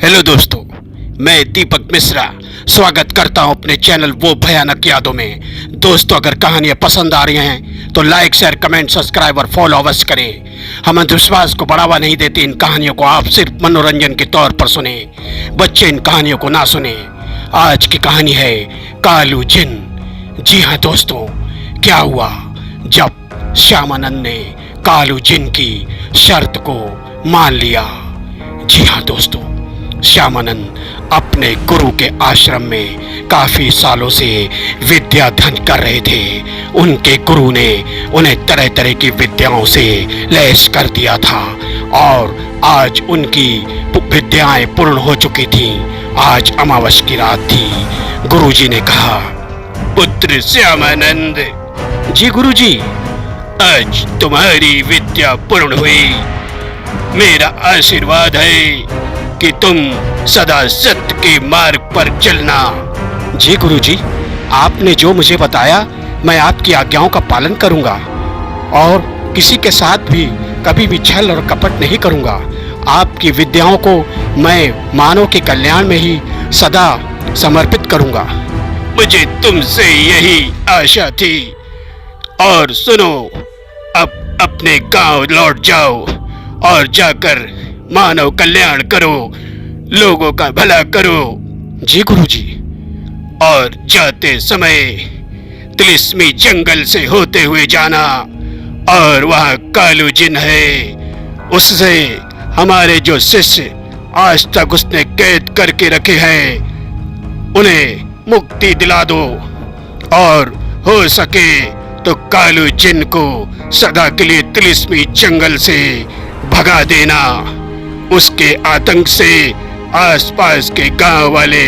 Hello दोस्तों, मैं दीपक मिश्रा स्वागत करता हूं अपने चैनल वो भयानक यादों में। दोस्तों, अगर कहानियां पसंद आ रही हैं तो लाइक, शेयर, कमेंट, सब्सक्राइब और फॉलो अवश्य करें। हम अंधविश्वास को बढ़ावा नहीं देते। इन कहानियों को आप सिर्फ मनोरंजन के तौर पर सुने, बच्चे इन कहानियों को ना सुने। आज की कहानी है कालू जिन। जी हाँ दोस्तों, क्या हुआ जब श्यामानंद ने कालू जिन की शर्त को मान लिया। जी हाँ दोस्तों, श्यामानंद अपने गुरु के आश्रम में काफी सालों से विद्या अध्ययन कर रहे थे। उनके गुरु ने उन्हें तरह तरह की विद्याओं से लैस कर दिया था और आज उनकी विद्याएं पूर्ण हो चुकी थीं। आज अमावस की रात थी। गुरुजी ने कहा, पुत्र श्यामानंद। जी गुरुजी। आज तुम्हारी विद्या पूर्ण हुई। मेरा आशीर्वाद है कि तुम सदा सत्य के मार्ग पर चलना। जी गुरुजी, आपने जो मुझे बताया मैं आपकी आज्ञाओं का पालन करूंगा और किसी के साथ भी कभी भी छल और कपट नहीं करूंगा। आपकी विद्याओं को मैं मानव के कल्याण में ही सदा समर्पित करूंगा। मुझे तुमसे यही आशा थी। और सुनो, अब अपने गांव लौट जाओ और जाकर मानव कल्याण करो, लोगों का भला करो। जी गुरुजी। और जाते समय तिलिस्मी जंगल से होते हुए जाना और वहाँ कालू जिन है, उससे हमारे जो शिष्य आज तक उसने कैद करके रखे हैं उन्हें मुक्ति दिला दो और हो सके तो कालू जिन को सदा के लिए तिलिस्मी जंगल से भगा देना। उसके आतंक से आसपास के गांव वाले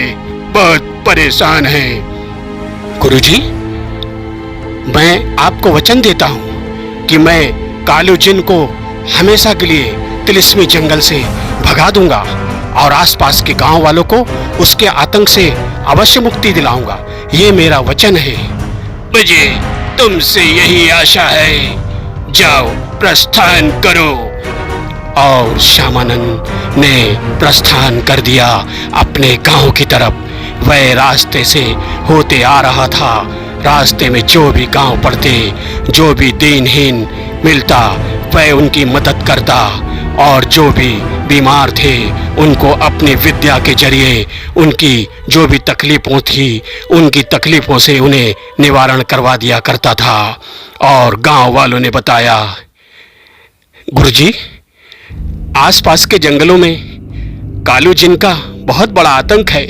बहुत परेशान हैं। गुरुजी, मैं आपको वचन देता हूं कि मैं कालू जिन को हमेशा के लिए तिलिस्मी जंगल से भगा दूंगा और आसपास के गांव वालों को उसके आतंक से अवश्य मुक्ति दिलाऊंगा। ये मेरा वचन है। मुझे तुमसे यही आशा है। जाओ, प्रस्थान करो। और श्यामानंद ने प्रस्थान कर दिया अपने गांव की तरफ। वह रास्ते से होते आ रहा था। रास्ते में जो भी गांव पड़ते, जो भी दीनहीन मिलता, वह उनकी मदद करता और जो भी बीमार थे उनको अपनी विद्या के जरिए उनकी जो भी तकलीफों थी उनकी तकलीफों से उन्हें निवारण करवा दिया करता था। और गांव वालों ने बताया, गुरुजी, आसपास के जंगलों में कालू जिन का बहुत बड़ा आतंक है।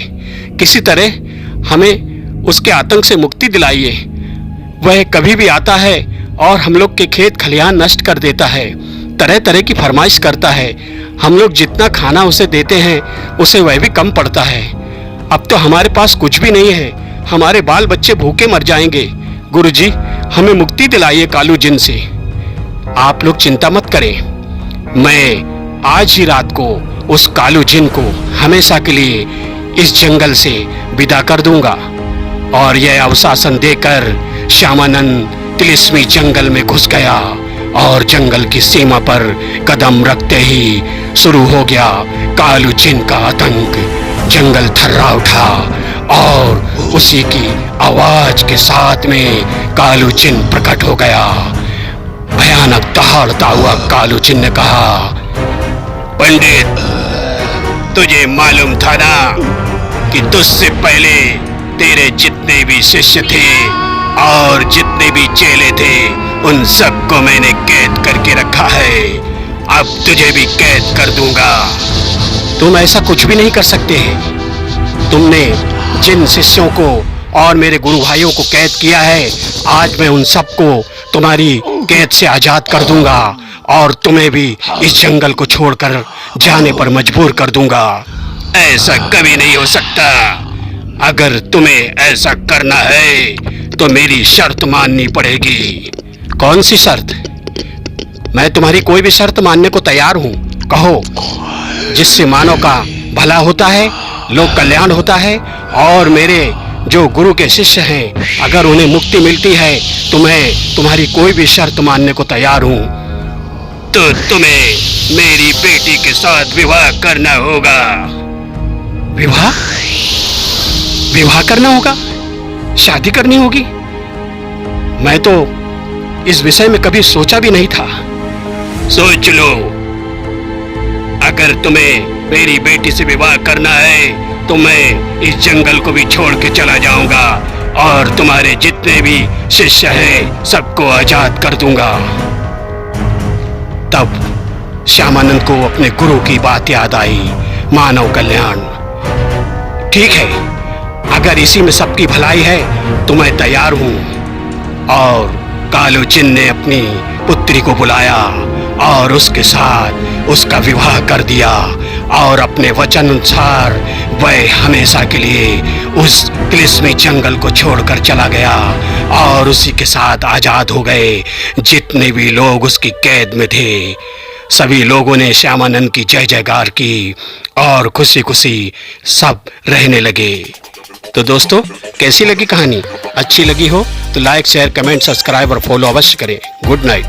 किसी तरह हमें उसके आतंक से मुक्ति दिलाइए। वह कभी भी आता है और हम लोग के खेत खलिहान नष्ट कर देता है, तरह तरह की फरमाइश करता है। हम लोग जितना खाना उसे देते हैं उसे वह भी कम पड़ता है। अब तो हमारे पास कुछ भी नहीं है, हमारे बाल बच्चे भूखे मर जाएंगे। गुरुजी, हमें मुक्ति दिलाइए कालू जिन से। आप लोग चिंता मत करें, मैं आज ही रात को उस कालू जिन को हमेशा के लिए इस जंगल से विदा कर दूंगा। और यह अवशासन देकर श्यामानंद तिलिस्मी जंगल में घुस गया और जंगल की सीमा पर कदम रखते ही शुरू हो गया कालू जिन का आतंक। जंगल थर्रा उठा और उसी की आवाज के साथ में कालू जिन प्रकट हो गया। भयानक दहाड़ता हुआ कालू जिन ने कहा, पंडित, तुझे मालूम था ना कि तुझसे पहले तेरे जितने भी शिष्य थे और जितने भी चेले थे उन सबको मैंने कैद करके रखा है। अब तुझे भी कैद कर दूंगा। तुम ऐसा कुछ भी नहीं कर सकते हैं। तुमने जिन शिष्यों को और मेरे गुरु भाइयों को कैद किया है, आज मैं उन सबको तुम्हारी कैद से आजाद कर दूंगा और तुम्हें भी इस जंगल को छोड़कर जाने पर मजबूर कर दूंगा। ऐसा कभी नहीं हो सकता। अगर तुम्हें ऐसा करना है तो मेरी शर्त माननी पड़ेगी। कौन सी शर्त? मैं तुम्हारी कोई भी शर्त मानने को तैयार हूँ। कहो। जिससे मानव का भला होता है, लोक कल्याण होता है और मेरे जो गुरु के शिष्य हैं, अगर उन्हें मुक्ति मिलती है तो मैं तुम्हारी कोई भी शर्त मानने को तैयार हूँ। तो तुम्हें मेरी बेटी के साथ विवाह करना होगा। विवाह? विवाह करना होगा, शादी करनी होगी। मैं तो इस विषय में कभी सोचा भी नहीं था। सोच लो, अगर तुम्हें मेरी बेटी से विवाह करना है तो मैं इस जंगल को भी छोड़ के चला जाऊंगा और तुम्हारे जितने भी शिष्य हैं सबको आजाद कर दूंगा। तब श्यामानंद को अपने गुरु की बात याद आई, मानव कल्याण। ठीक है, अगर इसी में सबकी भलाई है तो मैं तैयार हूं। और कालूचिन ने अपनी पुत्री को बुलाया और उसके साथ उसका विवाह कर दिया और अपने वचन अनुसार वह हमेशा के लिए उस तिलिस्मी जंगल को छोड़कर चला गया और उसी के साथ आजाद हो गए जितने भी लोग उसकी कैद में थे। सभी लोगों ने श्यामानंद की जय जयकार की और खुशी खुशी सब रहने लगे। तो दोस्तों, कैसी लगी कहानी? अच्छी लगी हो तो लाइक, शेयर, कमेंट, सब्सक्राइब और फॉलो अवश्य करें। Good night.